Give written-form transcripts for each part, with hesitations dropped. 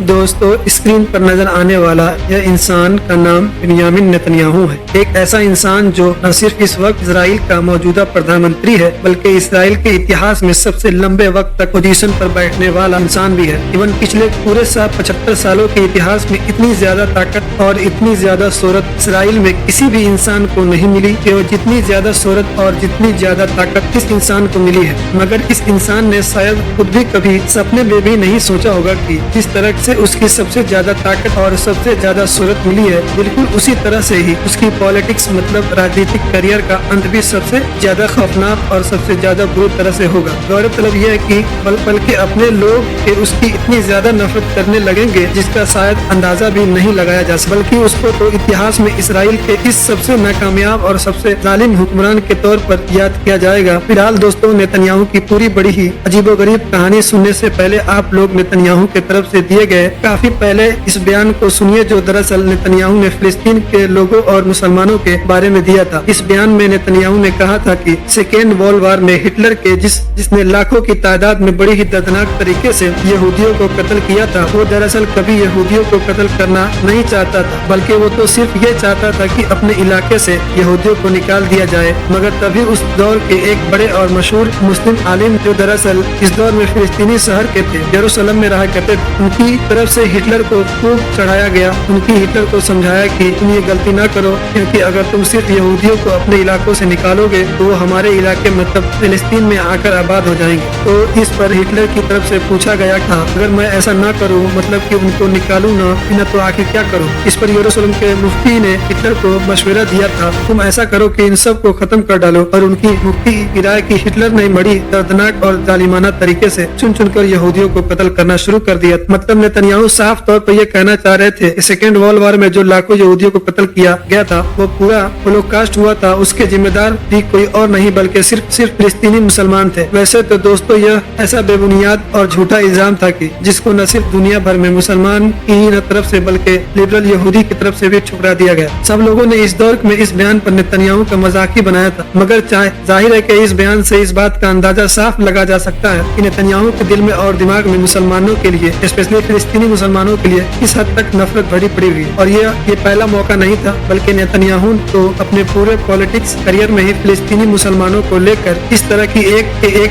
दोस्तों, स्क्रीन पर नजर आने वाला यह इंसान का नाम बिन्यामिन नेतन्याहू है। एक ऐसा इंसान जो न सिर्फ इस वक्त इजराइल का मौजूदा प्रधानमंत्री है, बल्कि इजराइल के इतिहास में सबसे लंबे वक्त तक पोजीशन पर बैठने वाला इंसान भी है। इवन पिछले पूरे 75 सालों के इतिहास में इतनी ज्यादा ताकत और इतनी ज्यादा शोहरत इजराइल में किसी भी इंसान को नहीं मिली कि जितनी ज्यादा शोहरत और जितनी ज्यादा ताकत इस इंसान को मिली है। मगर इस इंसान ने शायद खुद भी कभी सपने में भी नहीं सोचा होगा कि जिस तरह से उसकी सबसे ज्यादा ताकत और सबसे ज्यादा शोहरत मिली है, बिल्कुल उसी तरह से ही उसकी पॉलिटिक्स मतलब राजनीतिक करियर का अंत भी सबसे ज्यादा खौफनाक और सबसे ज्यादा बुरी तरह से होगा। गौरतलब यह है कि पल पल के अपने लोग के उसकी इतनी ज्यादा नफरत करने लगेंगे जिसका शायद अंदाजा भी नहीं लगाया जा सकता, बल्कि उसको तो इतिहास में इसराइल के इस सबसे नाकामयाब और सबसे जालिम हुक्मरान के तौर पर याद किया जाएगा। फिलहाल दोस्तों, नेतन्याहू की पूरी बड़ी ही अजीबोगरीब कहानी सुनने से पहले आप लोग नेतन्याहू के तरफ से दिए गए काफी पहले इस बयान को सुनिए, जो दरअसल नेतन्याहू ने फिलिस्तीन के लोगों और मुसलमानों के बारे में दिया था। इस बयान में नेतन्याहू ने कहा था कि सेकेंड वर्ल्ड वार में हिटलर के जिसने लाखों की तादाद में बड़ी ही दर्दनाक तरीके से यहूदियों को कत्ल किया था, वो दरअसल कभी यहूदियों को कत्ल करना नहीं चाहता था, बल्कि वो तो सिर्फ ये चाहता था कि अपने इलाके से यहूदियों को निकाल दिया जाए। मगर तभी उस दौर के एक बड़े और मशहूर मुस्लिम आलिम, जो दरअसल इस दौर में फिलिस्तीनी शहर के थे, यरूशलेम में रहा करते, उनकी तरफ से हिटलर को खूब चढ़ाया गया। उनकी हिटलर को समझाया कि तुम ये गलती ना करो, क्योंकि अगर तुम सिर्फ यहूदियों को अपने इलाकों से निकालोगे तो वो हमारे इलाके मतलब फिलिस्तीन में आकर आबाद हो जाएंगे। तो इस पर हिटलर की तरफ से पूछा गया था, अगर मैं ऐसा ना करूं, मतलब कि उनको निकालूं ना तो आखिर क्या करूं? इस पर यरूशलेम के मुफ्ती ने हिटलर को मशवरा दिया था, तुम ऐसा करो कि इन सब को खत्म कर डालो। और उनकी मुफ्ती की राय की हिटलर ने बड़ी दर्दनाक और जालिमाना तरीके से चुन चुनकर यहूदियों को कत्ल करना शुरू कर दिया। मतलब नेतन्याहू साफ तौर पर यह कहना चाह रहे थे कि सेकेंड वर्ल्ड वार में जो लाखों यहूदियों को कत्ल किया गया था, वो पूरा होलोकास्ट हुआ था, उसके जिम्मेदार भी कोई और नहीं बल्कि सिर्फ फिलिस्तीनी मुसलमान थे। वैसे तो दोस्तों, यह ऐसा बेबुनियाद और झूठा इल्जाम था कि जिसको न सिर्फ दुनिया भर में मुसलमान की ही न तरफ से बल्कि लिबरल यहूदी की तरफ से भी ठुकरा दिया गया। सब लोगों ने इस दौर में इस बयान पर नेतन्याहू का मजाक ही बनाया था। मगर जाहिर है कि इस बयान से इस बात का अंदाजा साफ लगा जा सकता है कि नेतन्याहू के दिल में और दिमाग में मुसलमानों के लिए, स्पेशली फिलिस्तीनी मुसलमानों के लिए किस हद तक नफरत भरी पड़ी हुई। और ये पहला मौका नहीं था, बल्कि नेतन्याहू तो अपने पूरे पॉलिटिक्स करियर में ही फिलिस्तीनी मुसलमानों को लेकर इस तरह की एक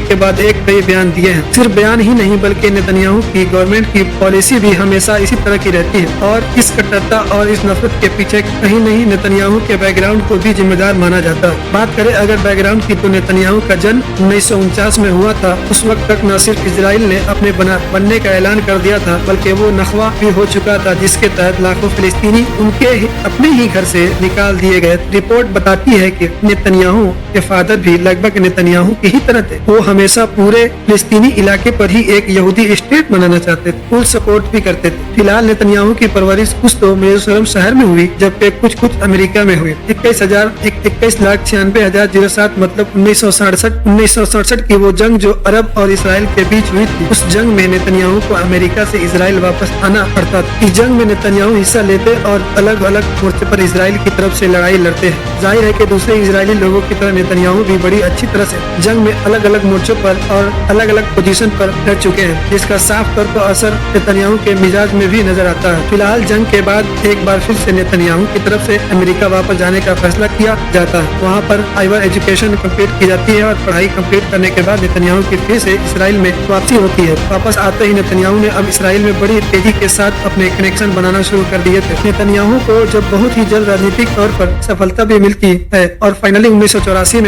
के बाद एक कई बयान दिए हैं। सिर्फ बयान ही नहीं, बल्कि नेतन्याहू की गवर्नमेंट की पॉलिसी भी हमेशा इसी तरह की रहती है। और इस कट्टरता और इस नफरत के पीछे कहीं नहीं नेतन्याहू के बैकग्राउंड को भी जिम्मेदार माना जाता है। बात करें अगर बैकग्राउंड की, तो नेतन्याहू का जन्म 1949 में हुआ था। उस वक्त तक न सिर्फ इजराइल ने अपने बनने का ऐलान कर दिया था, बल्कि वो नखवा भी हो चुका था, जिसके तहत लाखों फिलिस्तीनी उनके अपने ही घर से निकाल दिए गए। रिपोर्ट बताती है कि नेतन्याहू के फादर भी लगभग नेतन्याहू की ही तरह थे। वो हमेशा पूरे फिलिस्तीनी इलाके पर ही एक यहूदी स्टेट बनाना चाहते थे, फुल सपोर्ट भी करते थे। फिलहाल नेतन्याहू की परवरिश कुछ तो यरूशलेम शहर में हुई, जबकि कुछ अमेरिका में हुई। 21,96,007 मतलब 1967 की वो जंग जो अरब और इसराइल के बीच हुई थी, उस जंग में नेतन्याहू को अमेरिका से इसराइल वापस आना पड़ता था। इस जंग में नेतन्याहू हिस्सा लेते और अलग अलग मोर्चे पर इसराइल की तरफ से लड़ाई लड़ते हैं। जाहिर है कि दूसरे इजरायली लोगों की तरह नेतन्याहू भी बड़ी अच्छी तरह से जंग में अलग अलग मोर्चों पर और अलग अलग पोजीशन पर लड़ चुके हैं, जिसका साफ तौर पर असर नेतन्याहू के मिजाज में भी नजर आता है। फिलहाल जंग के बाद एक बार फिर से नेतन्याहू की तरफ से अमेरिका वापस जाने का फैसला किया जाता है। वहाँ पर हायर एजुकेशन कंप्लीट की जाती है और पढ़ाई कंप्लीट करने के बाद नेतन्याहू की फिर से इसराइल में वापसी होती है। वापस आते ही नेतन्याहू ने अब इसराइल में बड़ी तेजी के साथ अपने कनेक्शन बनाना शुरू कर दिए थे। नेतन्याहू को जब बहुत ही जल्द राजनीतिक तौर पर सफलता भी मिलती है और फाइनली 1984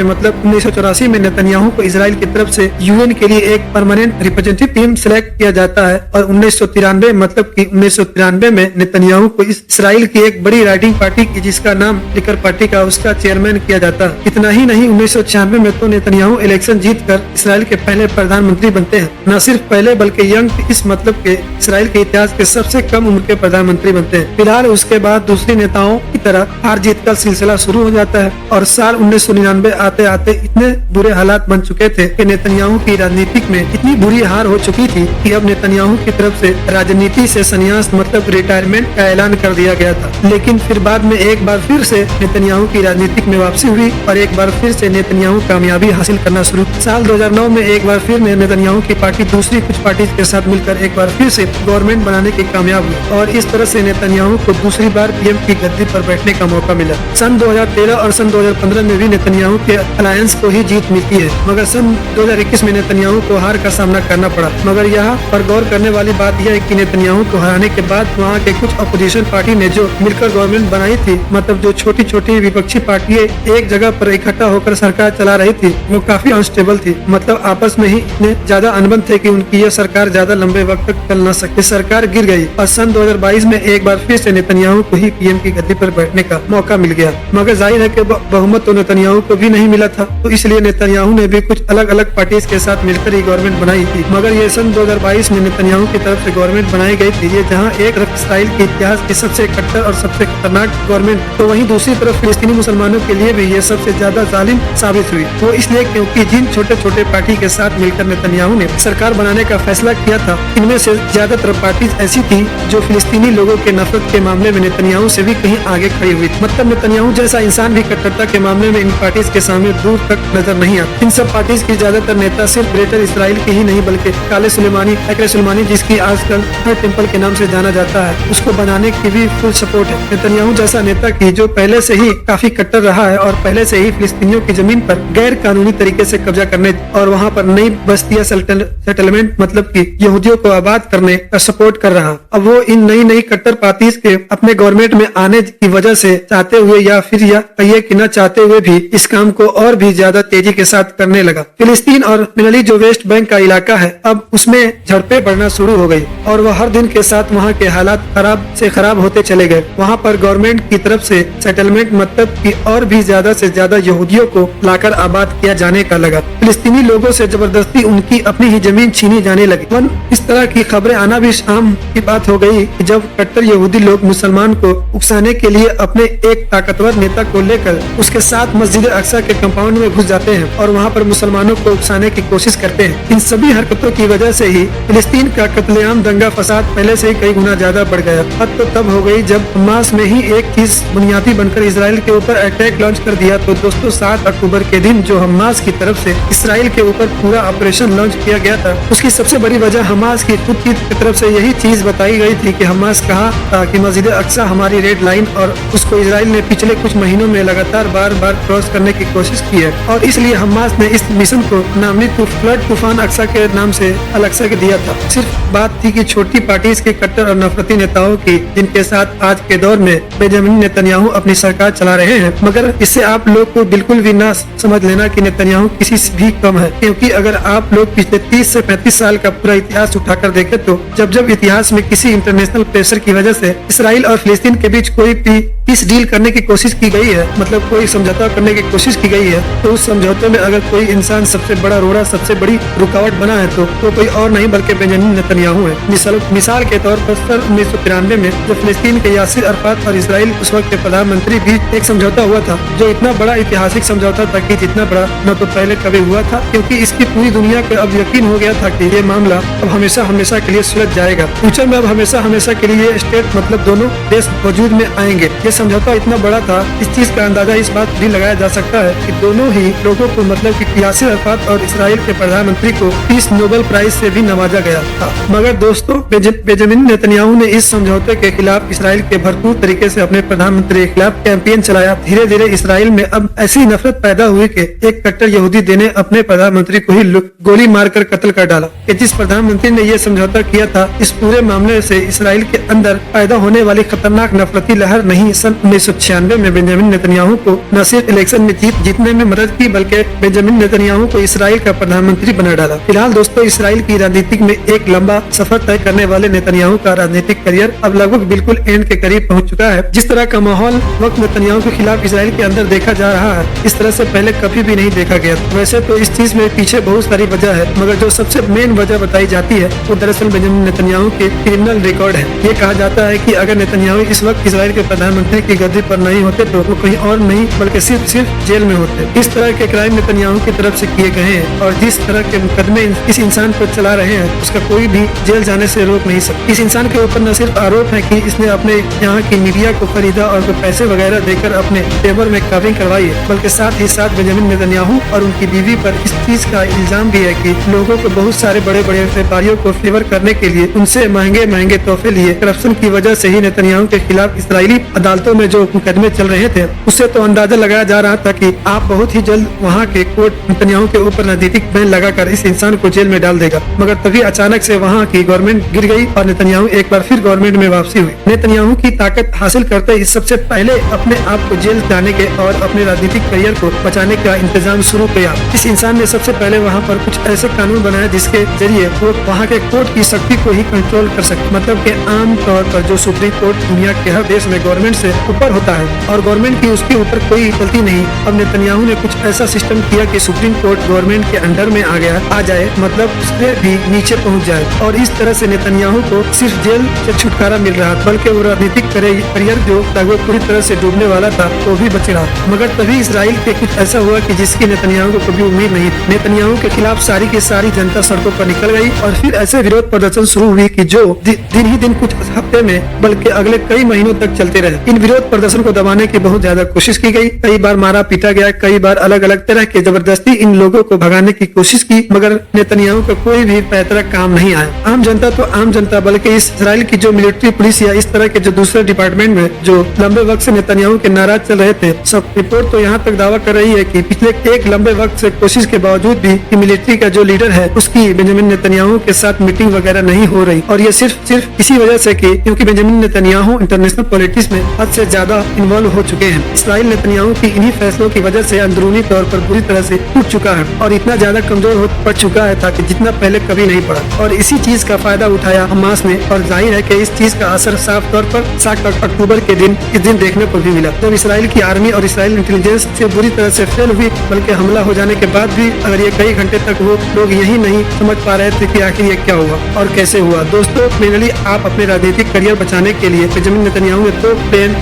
में नेतन्याहू को इसराइल की तरफ से यूएन के लिए एक परमानेंट रिप्रेजेंटेटिव टीम सिलेक्ट किया जाता है। और 1993 में नेतन्याहू को इसराइल की एक बड़ी राइटिंग पार्टी की, जिसका नाम लिकर पार्टी का, उसका चेयरमैन किया जाता है। इतना ही नहीं, 1996 में तो नेतन्याहू इलेक्शन जीतकर इसराइल के पहले प्रधानमंत्री बनते हैं। न सिर्फ पहले बल्कि यंग, इस मतलब के इसराइल के इतिहास के सबसे कम उम्र के प्रधानमंत्री बनते हैं। फिलहाल उसके बाद दूसरे नेताओं की तरह हार जीत का सिलसिला शुरू हो जाता है और साल 1999 आते आते इतने बुरे हालात बन चुके थे कि नेतन्याहू की राजनीतिक में इतनी बुरी हार हो चुकी थी कि अब नेतन्याहू की तरफ से राजनीति से संन्यास मतलब रिटायरमेंट का ऐलान कर दिया गया था। लेकिन फिर बाद में एक बार फिर से नेतन्याहू की राजनीतिक में वापसी हुई और एक बार फिर से नेतन्याहू कामयाबी हासिल करना शुरू। साल 2009 में एक बार फिर नेतन्याहू की पार्टी दूसरी कुछ पार्टी के साथ मिलकर एक बार फिर से गवर्नमेंट बनाने की कामयाब हुए और इस तरह से नेतन्याहू को दूसरी बार पीएम की गद्दी पर बैठने का मौका मिला। सन 2013 और सन 2015 में भी नेतन्याहू के अलायंस को ही जीत मिलती है, मगर सन 2021 में नेतन्याहू को हार का सामना करना पड़ा। मगर यहाँ पर गौर करने वाली बात यह है कि नेतन्याहू को हराने के बाद वहाँ के कुछ अपोजिशन पार्टी ने जो मिलकर गवर्नमेंट बनाई थी, मतलब जो छोटी छोटी विपक्षी पार्टियां एक जगह पर इकट्ठा होकर सरकार चला रही थी, वो काफी अनस्टेबल थी। मतलब आपस में ही इतने ज्यादा अनबन थे कि उनकी यह सरकार ज्यादा लंबे वक्त तक चल न सकती। सरकार गिर गई और सन 2022 में एक बार फिर से नेतन्याहू को ही पीएम की गद्दी पर बैठने का मौका मिल गया। मगर जाहिर है कि बहुमत तो नेतन्याहू को भी नहीं मिला था, तो इसलिए नेतन्याहू ने भी कुछ अलग अलग पार्टीज के साथ मिलकर ही गवर्नमेंट बनाई थी। मगर ये सन 2022 में नेतन्याहू की तरफ से गवर्नमेंट बनाई गई थी, ये जहाँ एक इसराइल के इतिहास की सबसे कट्टर और सबसे खतरनाक गवर्नमेंट, तो वहीं दूसरी तरफ फिलिस्तीनी मुसलमानों के लिए भी ये सबसे ज्यादा जालिम साबित हुई। वो इसलिए क्योंकि जिन छोटे छोटे पार्टी के साथ मिलकर नेतन्याहू ने सरकार बनाने का फैसला किया था, इनमें से ज्यादातर पार्टीज ऐसी थी जो फिलिस्तीनी लोगों के नफरत के मामले में नेतन्याहू से भी कहीं आगे खड़ी हुई। मतलब नेतन्याहू जैसा इंसान भी कट्टरता के मामले में इन पार्टीज के सामने दूर तक नजर नहीं आता। इन सब पार्टीज की ज्यादातर नेता सिर्फ ग्रेटर इसराइल के ही नहीं बल्कि काले सुलेमानी जिसकी आजकल हर टेम्पल के नाम से जाना जाता है, उसको बनाने की भी फुल सपोर्ट है। नेतन्याहू जैसा नेता की जो पहले से ही काफी कट्टर रहा है और पहले से ही फिलिस्तीनियों की जमीन पर गैर कानूनी तरीके से कब्जा करने और वहाँ पर नई बस्तियां सेटलमेंट मतलब कि यहूदियों को आबाद करने का सपोर्ट कर रहा। अब वो इन नई कट्टर पार्टीज के अपने गवर्नमेंट में आने की वजह से चाहते हुए या फिर या कहिए कि न चाहते हुए भी इस काम को और भी ज्यादा तेजी के साथ करने लगा। फिलिस्तीन और मिडल जो वेस्ट बैंक का इलाका है, अब उसमें झड़पें बढ़ना शुरू हो गई और वह हर दिन के साथ वहाँ के हालात खराब से खराब होते चले गए। वहाँ पर गवर्नमेंट की तरफ से सेटलमेंट मतलब कि और भी ज्यादा से ज्यादा यहूदियों को लाकर आबाद किया जाने का लगा। फिलिस्तीनी लोगों से जबरदस्ती उनकी अपनी ही जमीन छीनी जाने लगी। इस तरह की खबरें आना भी आम की बात हो गई कि जब कट्टर यहूदी लोग मुसलमान को उकसाने के लिए अपने एक ताकतवर नेता को लेकर उसके साथ मस्जिद अक्सा के कंपाउंड में घुस जाते हैं और वहाँ पर मुसलमानों को उकसाने की कोशिश करते हैं। इन सभी हरकतों की वजह से ही फिलिस्तीन का कत्लेआम दंगा फसाद पहले से ही कई गुना ज्यादा बढ़ गया। हद तो तब हो गई जब हमास में ही एक चीज बुनियादी बनकर इसराइल के ऊपर अटैक लॉन्च कर दिया। तो दोस्तों 7 अक्टूबर के दिन जो हमास की तरफ से इसराइल के ऊपर पूरा ऑपरेशन लॉन्च किया गया था, उसकी सबसे बड़ी वजह हमास की खुद की तरफ से यही चीज बताई गई थी कि हमास कहा था कि मस्जिद अक्सा हमारी रेड लाइन और उसको इसराइल ने पिछले कुछ महीनों में लगातार बार क्रॉस करने की कोशिश की है और इसलिए हमास ने इस मिशन को नामित फ्लड तूफान अक्सा के नाम से अलक्सा के दिया था। सिर्फ बात थी कि छोटी पार्टीज के कट्टर और नफरती नेताओं की, जिनके साथ आज के दौर में बेंजामिन नेतन्याहू अपनी सरकार चला रहे हैं। मगर इससे आप लोग को बिल्कुल भी ना समझ लेना कि नेतन्याहू किसी से भी कम है, क्योंकि अगर आप लोग पिछले 30 से 35 साल का पूरा इतिहास उठाकर देखें तो जब इतिहास में किसी इंटरनेशनल प्रेशर की वजह से इसराइल और फिलिस्तीन के बीच कोई पीस डील करने की कोशिश की गई है, मतलब कोई समझौता करने की कोशिश की गई है, तो उस समझौते में अगर कोई इंसान सबसे बड़ा रोड़ा, सबसे बड़ी रुकावट बना है तो वो कोई और नहीं बल्कि बेंजामिन नेतन्याहू है। मिसाल के तौर पर सन 1993 में जब फिलिस्तीन के यासिर अरफात और इसराइल उस वक्त के प्रधानमंत्री बीच एक समझौता हुआ था, जो इतना बड़ा ऐतिहासिक समझौता था कि जितना बड़ा न तो पहले कभी हुआ था, क्योंकि इसकी पूरी दुनिया को अब यकीन हो गया था कि ये मामला अब हमेशा के लिए सुलझ जाएगा। फ्यूचर में अब हमेशा के लिए स्टेट मतलब दोनों देश वजूद में आएंगे। ये समझौता इतना बड़ा था, इस चीज का अंदाजा इस बात भी लगाया जा सकता है कि दोनों ही लोगों को मतलब कि यासिर अरफात और इसराइल के प्रधानमंत्री को पीस नोबेल प्राइज से भी नवाजा गया था। मगर दोस्तों बेंजामिन नेतन्याहू ने इस समझौते के खिलाफ इसराइल के भरपूर तरीके से अपने प्रधानमंत्री के खिलाफ कैंपेन चलाया। धीरे धीरे इसराइल में अब ऐसी नफरत पैदा हुई कि एक कट्टर यहूदी ने अपने प्रधानमंत्री को ही गोली मारकर कत्ल कर डाला। कि जिस प्रधानमंत्री ने यह समझौता किया था, इस पूरे मामले से इसराइल के अंदर पैदा होने वाली खतरनाक नफरती लहर नहीं, सन 1996 में बेंजामिन नेतन्याहू को न सिर्फ इलेक्शन में जीतने में मदद की बल्कि बेंजामिन नेतन्याहू को इसराइल का प्रधानमंत्री बना डाला। फिलहाल दोस्तों इसराइल की राजनीतिक में एक लंबा सफर तय करने वाले नेतन्याहू का राजनीतिक करियर अब लगभग बिल्कुल एंड के करीब पहुंच चुका है। जिस तरह का माहौल वक्त नेतन्याहू के खिलाफ इसराइल के अंदर देखा जा रहा है, इस तरह से पहले कभी भी नहीं देखा गया। वैसे तो इस चीज में पीछे बहुत सारी वजह है, मगर जो सबसे मेन वजह बताई जाती है वो दरअसल बेंजामिन नेतन्याहू के क्रिमिनल रिकॉर्ड है। ये कहा जाता है कि अगर नेतन्याहू इस वक्त इसराइल के प्रधानमंत्री राजधानी की गद्दी पर नहीं होते तो वो कहीं और नहीं बल्कि सिर्फ जेल में होते। इस तरह के क्राइम नेतन्याहू की तरफ से किए गए हैं और जिस तरह के मुकदमे इस इंसान पर चला रहे हैं उसका कोई भी जेल जाने से रोक नहीं सकता। इस इंसान के ऊपर न सिर्फ आरोप है कि इसने अपने यहाँ की मीडिया को खरीदा और पैसे वगैरह देकर अपने फेवर में कवरिंग करवाई है, बल्कि साथ ही साथ बेंजामिन नेतन्याहू और उनकी बीवी पर इस चीज का इल्जाम भी है कि लोगों को बहुत सारे बड़े बड़े व्यापारियों को फेवर करने के लिए उनसे महंगे महंगे तोहफे लिए। करप्शन की वजह से ही नेतन्याहू के खिलाफ इस्राएली अदालतों में जो मुकदमे चल रहे थे उससे तो अंदाजा लगाया जा रहा था कि आप बहुत ही जल्द वहाँ के कोर्ट नेतन्याहू के ऊपर राजनीतिक बैन लगाकर इस इंसान को जेल में डाल देगा। मगर तभी अचानक से वहाँ की गवर्नमेंट गिर गई और नेतन्याहू एक बार फिर गवर्नमेंट में वापसी हुई। नेतन्याहू की ताकत हासिल करते ही सबसे पहले अपने आप को जेल जाने के और अपने राजनीतिक करियर को बचाने का इंतजाम शुरू किया। इस इंसान ने सबसे पहले वहाँ पर कुछ ऐसे कानून बनाए जिसके जरिए वो वहाँ के कोर्ट की शक्ति को ही कंट्रोल कर सके। मतलब कि आम तौर पर जो सुप्रीम कोर्ट दुनिया के हर देश में गवर्नमेंट से ऊपर होता है और गवर्नमेंट की उसके ऊपर कोई गलती नहीं। अब नेतन्याहू ने कुछ ऐसा सिस्टम किया कि सुप्रीम कोर्ट गवर्नमेंट के अंडर में आ जाए, मतलब उससे भी नीचे पहुँच जाए और इस तरह से नेतन्याहू को सिर्फ जेल से छुटकारा मिल रहा था, बल्कि वो राजनीतिक करियर जो लगभग पूरी तरह से डूबने वाला था वो भी बच रहा। मगर तभी इसराइल के कुछ ऐसा हुआ कि जिसकी नेतन्याहू को कभी उम्मीद नहीं थी। नेतन्याहू के खिलाफ सारी की सारी जनता सड़कों पर निकल गई और फिर ऐसे विरोध प्रदर्शन शुरू हुए कि जो दिन ही दिन कुछ हफ्ते में बल्कि अगले कई महीनों तक चलते रहे। इन विरोध प्रदर्शन को दबाने की बहुत ज्यादा कोशिश की गई, कई बार मारा पीटा गया, कई बार अलग अलग तरह के जबरदस्ती इन लोगों को भगाने की कोशिश की, मगर नेतन्याहू का कोई भी पैतरा काम नहीं आया। आम जनता तो आम जनता बल्कि इसराइल की जो मिलिट्री पुलिस या इस तरह के जो दूसरे डिपार्टमेंट में जो लंबे वक्त से नेतन्याहू के नाराज चल रहे थे, सब रिपोर्ट तो यहाँ तक दावा कर रही है कि पिछले एक लंबे वक्त से कोशिश के बावजूद भी कि मिलिट्री का जो लीडर है उसकी बेंजामिन नेतन्याहू के साथ मीटिंग वगैरह नहीं हो रही। और ये सिर्फ इसी वजह से कि क्योंकि बेंजामिन नेतन्याहू इंटरनेशनल पॉलिटिक्स में हद से ज्यादा इन्वॉल्व हो चुके हैं। इसराइल नेतन्याहू की इन्हीं फैसलों की वजह से अंदरूनी तौर पर बुरी तरह से टूट चुका है और इतना ज्यादा कमजोर हो पड़ चुका है था कि जितना पहले कभी नहीं पड़ा। और इसी चीज का फायदा उठाया हमास ने और जाहिर है कि इस चीज का असर साफ तौर पर 7 अक्टूबर के दिन इस दिन देखने को भी मिला, जब इसराइल की आर्मी और इसराइल इंटेलिजेंस से बुरी तरह से फेल हुई। बल्कि हमला हो जाने के बाद भी अगर ये कई घंटे तक वो लोग यही नहीं समझ पा रहे थे कि आखिर ये क्या हुआ और कैसे हुआ। दोस्तों, मेनली आप अपने राजनीतिक करियर बचाने के लिए बेंजामिन नेतन्याहू में 2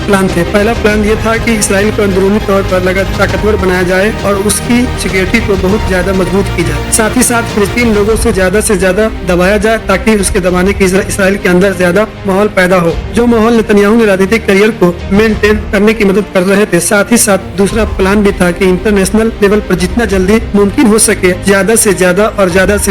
प्लान थे। पहला प्लान ये था कि इसराइल को अंदरूनी तौर पर लगातार ताकतवर बनाया जाए और उसकी सिक्योरिटी को बहुत ज्यादा मजबूत की जाए। साथ ही साथ फिलिस्तीन लोगों से ज्यादा दबाया जाए ताकि उसके दबाने की इसराइल के अंदर ज्यादा माहौल पैदा हो, जो माहौल नेतन्याहू ने राजनीतिक करियर को मेंटेन करने की मदद कर रहे थे। साथ ही साथ दूसरा प्लान भी था कि इंटरनेशनल लेवल पर जितना जल्दी मुमकिन हो सके ज्यादा से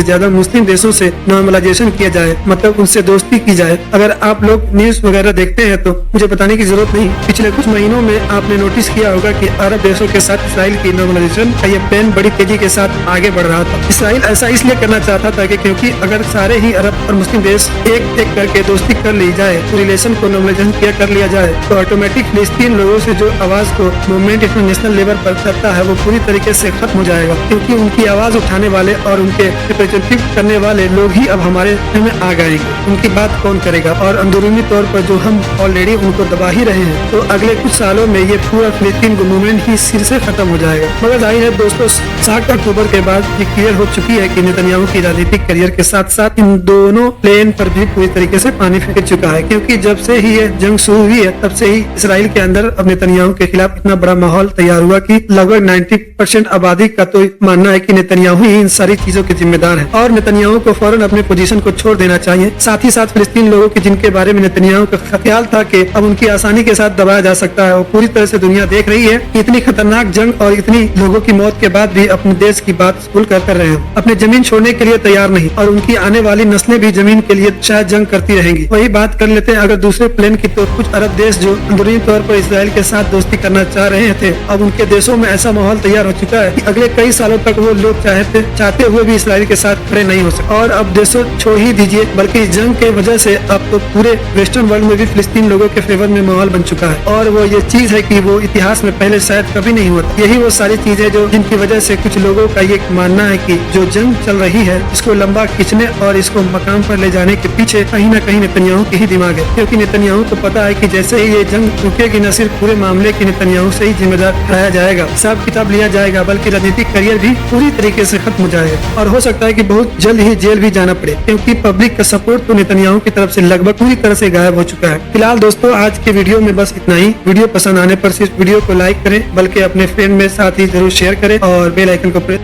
ज्यादा मुस्लिम देशों से नॉर्मलाइजेशन किया जाए, मतलब उनसे दोस्ती की जाए। अगर आप लोग न्यूज वगैरह देखते हैं तो मुझे बताने की जरूरत नहीं, पिछले कुछ महीनों में आपने नोटिस किया होगा कि अरब देशों के साथ इसराइल की नॉर्मलाइजेशन का ये प्लान बड़ी तेजी के साथ आगे बढ़ रहा था। इसराइल ऐसा इसलिए करना चाहता था कि क्योंकि अगर सारे ही अरब और मुस्लिम देश एक एक करके दोस्ती कर ली जाए, तो रिलेशन को नॉर्मलाइजेशन कर लिया जाए, तो ऑटोमेटिक फिलिस्तीन लोगों से जो आवाज को मूवमेंट इंटरनेशनल लेवल पर करता है वो पूरी तरीके से खत्म हो जाएगा, क्योंकि उनकी आवाज उठाने वाले और उनके रिप्रेजेंटेटिव करने वाले लोग ही अब हमारे में आ गए। उनकी बात कौन करेगा? और अंदरूनी तौर पर जो हम ऑलरेडी उनको दबा ही रहे हैं, तो अगले कुछ सालों में ये पूरा फिलिस्तीन मूवमेंट ही सिर से खत्म हो जाएगा। मगर जाहिर है दोस्तों, 7 अक्टूबर के बाद ये क्लियर हो चुकी है कि नेतन्याहू की राजनीतिक करियर के साथ साथ इन दोनों प्लेन पर भी पूरी तरीके से पानी फिर चुका है, क्योंकि जब से ही ये जंग शुरू हुई है तब से ही इसराइल के अंदर अब नेतन्याहू के खिलाफ इतना बड़ा माहौल तैयार हुआ कि लगभग 90% आबादी का तो मानना है कि नेतन्याहू ही इन सारी चीजों के जिम्मेदार है और नेतन्याहू को फौरन अपने पोजीशन को छोड़ देना चाहिए। साथ ही साथ फिलिस्तीन लोगों की जिनके बारे में नेतन्याहू का ख्याल था कि अब उनकी आसानी के साथ दबाया जा सकता है, वो पूरी तरह से दुनिया देख रही है कि इतनी खतरनाक जंग और इतनी लोगों की मौत के बाद भी अपने देश की बात खुल कर रहे हैं, अपने जमीन छोड़ने के लिए तैयार नहीं और उनकी आने वाली नस्लें भी जमीन के लिए शायद जंग करती रहेंगी। वही बात कर लेते हैं अगर दूसरे प्लेन की, तो कुछ अरब देश जो अंदरूनी तौर पर इसराइल के साथ दोस्ती करना चाह रहे थे, अब उनके देशों में ऐसा माहौल तैयार हो चुका है कि अगले कई सालों तक वो लोग चाहते हुए भी इसराइल के साथ खड़े नहीं हो सकते। और अब देशों छोड़ ही दीजिए, बल्कि इस जंग के वजह से अब तो पूरे वेस्टर्न वर्ल्ड में भी फिलिस्तीन लोगों के फेवर में माहौल बन चुका है और वो ये चीज है कि वो इतिहास में पहले शायद कभी नहीं हुआ। यही वो सारी चीजें जो जिनकी वजह से कुछ लोगों का ये मानना है कि जो जंग चल रही है इसको लंबा खींचने और इसको मकाम पर ले जाने के पीछे कहीं न कहीं नेतन्याहू की ही दिमाग है, क्योंकि नेतन्याहू को पता है कि जैसे ही ये जंग रुकेगी न सिर्फ पूरे मामले की नेतन्याहू से ही जिम्मेदार ठहराया जाएगा, हिसाब किताब लिया जाएगा, बल्कि राजनीतिक करियर भी पूरी तरीके से खत्म हो जाएगा और हो सकता है कि बहुत जल्द ही जेल भी जाना पड़े, क्योंकि पब्लिक का सपोर्ट तो नेतन्याहू की तरफ से लगभग पूरी तरह से गायब हो चुका है। फिलहाल दोस्तों, आज के वीडियो में बस इतना ही। वीडियो पसंद आने पर सिर्फ वीडियो को लाइक करें, बल्कि अपने फ्रेंड में साथ ही जरूर शेयर करें और बेल आइकन को प्रेस